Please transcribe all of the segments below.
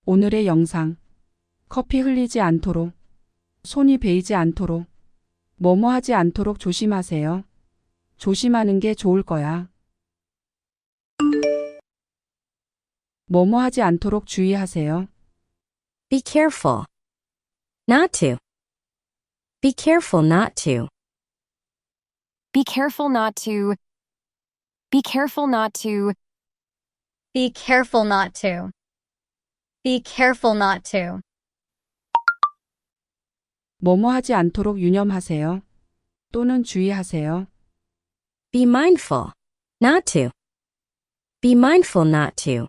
오늘의 영상. 커피 흘리지 않도록, 손이 베이지 않도록, 뭐뭐 하지 않도록 조심하세요. 조심하는 게 좋을 거야. 뭐뭐 하지 않도록 주의하세요. Be careful. Not to. Be careful not to. Be careful not to. Be careful not to. Be careful not to. Be careful not to. 뭐뭐 하지 않도록 유념하세요. 또는 주의하세요. Be mindful. Not to. Be mindful not to.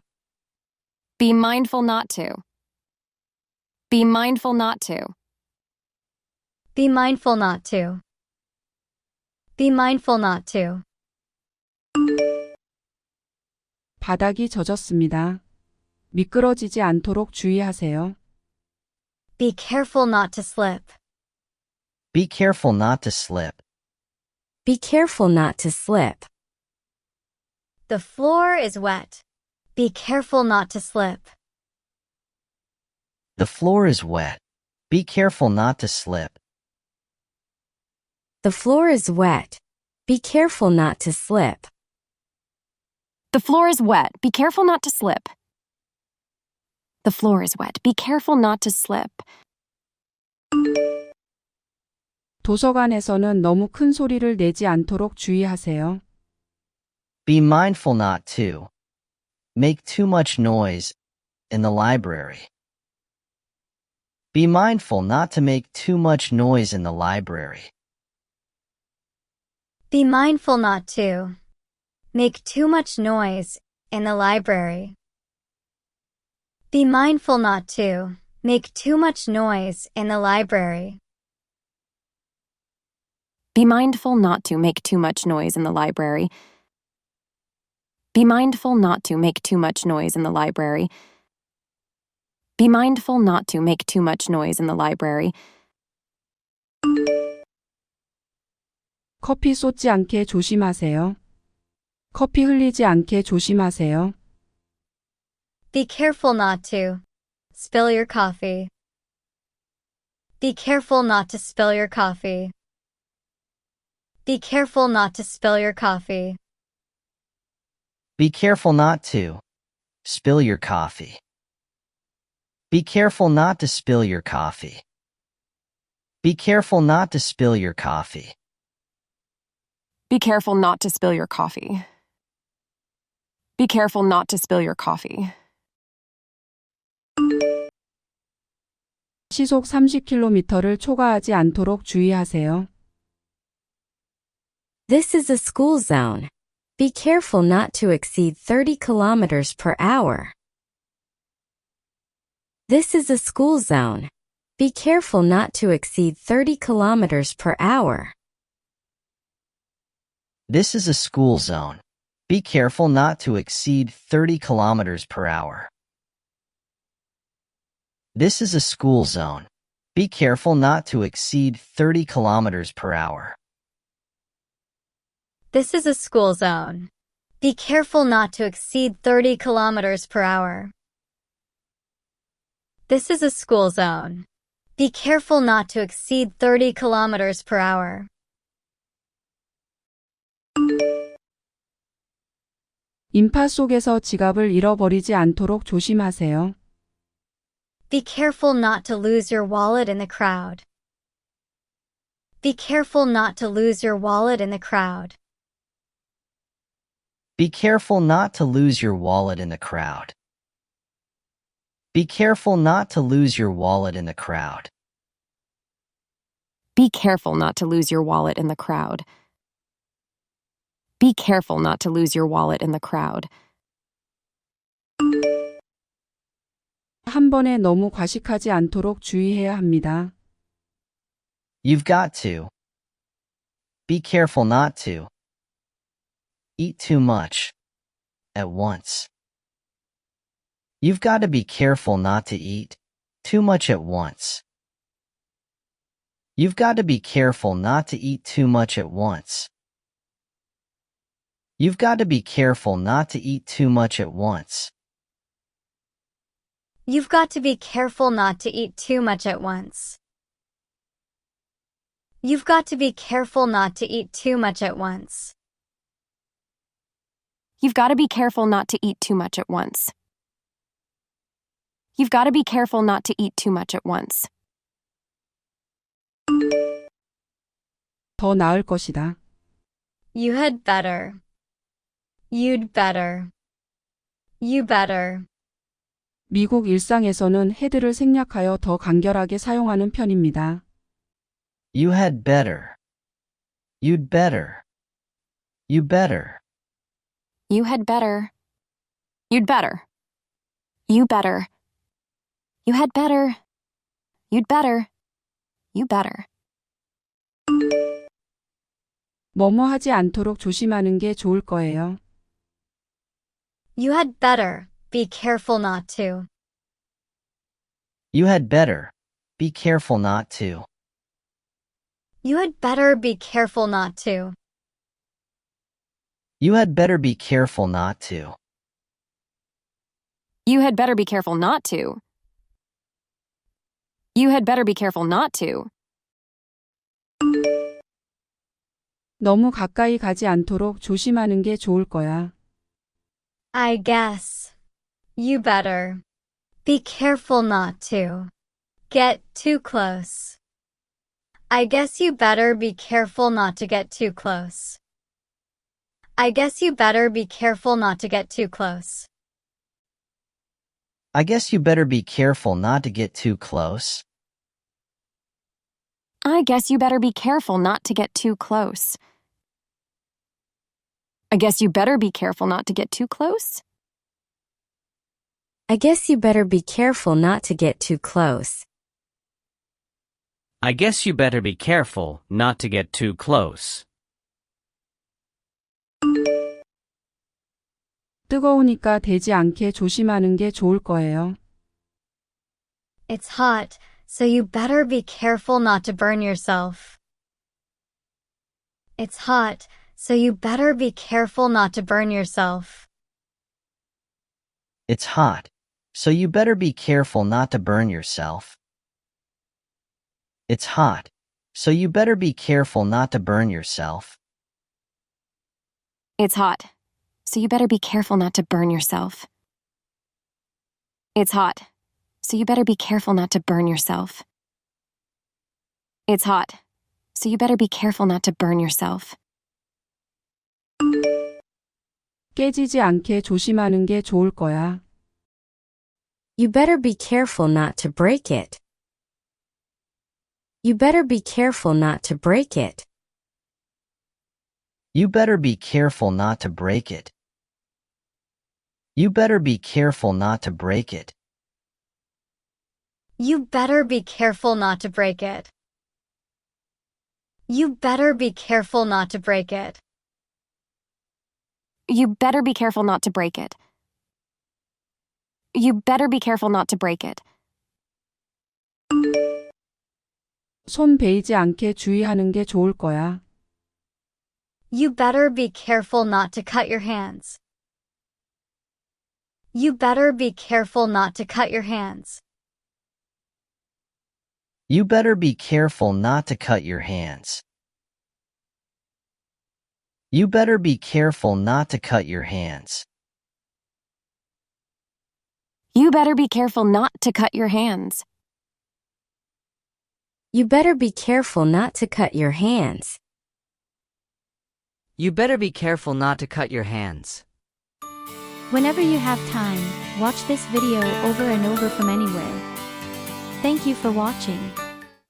Be mindful not to. Be mindful not to. Be mindful not to. Be mindful not to. 바닥이 젖었습니다. 미끄러지지 않도록 주의하세요. Be careful not to slip. Be careful not to slip. Be careful not to slip. The floor is wet. Be careful not to slip. The floor is wet. Be careful not to slip. The floor is wet. Be careful not to slip. The floor is wet. Be careful not to slip. The floor is wet. Be careful not to slip. 도서관에서는 너무 큰 소리를 내지 않도록 주의하세요. Be mindful not to make too much noise in the library. Be mindful not to make too much noise in the library. Be mindful not to make too much noise in the library. Be mindful not to make too much noise in the library. Be mindful not to make too much noise in the library. Be mindful not to make too much noise in the library. Be mindful not to make too much noise in the library. 커피 쏟지 않게 조심하세요. 커피 흘리지 않게 조심하세요. Be careful not to spill your coffee. Be careful not to spill your coffee. Be careful not to spill your coffee. Be careful not to spill your coffee. Be careful not to spill your coffee. Be careful not to spill your coffee. Be careful not to spill your coffee. Be careful not to spill your coffee. 시속 30km를 초과하지 않도록 주의하세요. This is a school zone. Be careful not to exceed 30 kilometers per hour. This is a school zone. Be careful not to exceed 30 kilometers per hour. This is a school zone. Be careful not to exceed 30 kilometers per hour. This is a school zone. Be careful not to exceed 30 kilometers per hour. This is a school zone. Be careful not to exceed 30 kilometers per hour. This is a school zone. Be careful not to exceed 30 kilometers per hour. 인파 속에서 지갑을 잃어버리지 않도록 조심하세요. Be careful not to lose your wallet in the crowd. Be careful not to lose your wallet in the crowd. Be careful not to lose your wallet in the crowd. Be careful not to lose your wallet in the crowd. Be careful not to lose your wallet in the crowd. Be careful not to lose your wallet in the crowd. 한 번에 너무 과식하지 않도록 주의해야 합니다. You've got to be careful not to eat too much at once. You've got to be careful not to eat too much at once. You've got to be careful not to eat too much at once. You've got to be careful not to eat too much at once. You've got to be careful not to eat too much at once. You've got to be careful not to eat too much at once. You've got to be careful not to eat too much at once. You've got to be careful not to eat too much at once. 더 나을 것이다. You had better. You'd better. You better. 미국 일상에서는 had를 생략하여 더 간결하게 사용하는 편입니다. You had better. You'd better. You better. You had better. You'd better. You better. You had better. You'd better. You better. 뭐뭐 하지 않도록 조심하는 게 좋을 거예요. You had better. Be careful not to. You had better. Be careful not to. You had better be careful not to. You had better be careful not to. You had better be careful not to. You had better be careful not to. 너무 가까이 가지 않도록 조심하는 게 좋을 거야. I guess. You better. Be careful not to. Get too close. I guess you better be careful not to get too close. I guess you better be careful not to get too close. I guess you better be careful not to get too close. I guess you better be careful not to get too close. I guess you better be careful not to get too close. I guess you better be careful not to get too close. I guess you better be careful not to get too close. 뜨거우니까 되지 않게 조심하는 게 좋을 거예요. It's hot, so you better be careful not to burn yourself. It's hot, so you better be careful not to burn yourself. It's hot, so you better be careful not to burn yourself. It's hot, so you better be careful not to burn yourself. It's hot, so you better be careful not to burn yourself. It's hot, so you better be careful not to burn yourself. It's hot, so you better be careful not to burn yourself. 깨지지 않게 조심하는 게 좋을 거야. You better be careful not to break it. You better be careful not to break it. You better be careful not to break it. You better be careful not to break it. You better be careful not to break it. You better be careful not to break it. You better be careful not to break it. You better be careful not to break it. 손 베이지 않게 주의하는 게 좋을 거야. You better be careful not to cut your hands. You better be careful not to cut your hands. You better be careful not to cut your hands. You better be careful not to cut your hands. You better be careful not to cut your hands. You better be careful not to cut your hands. You better be careful not to cut your hands. Whenever you have time, watch this video over and over from anywhere. Thank you for watching.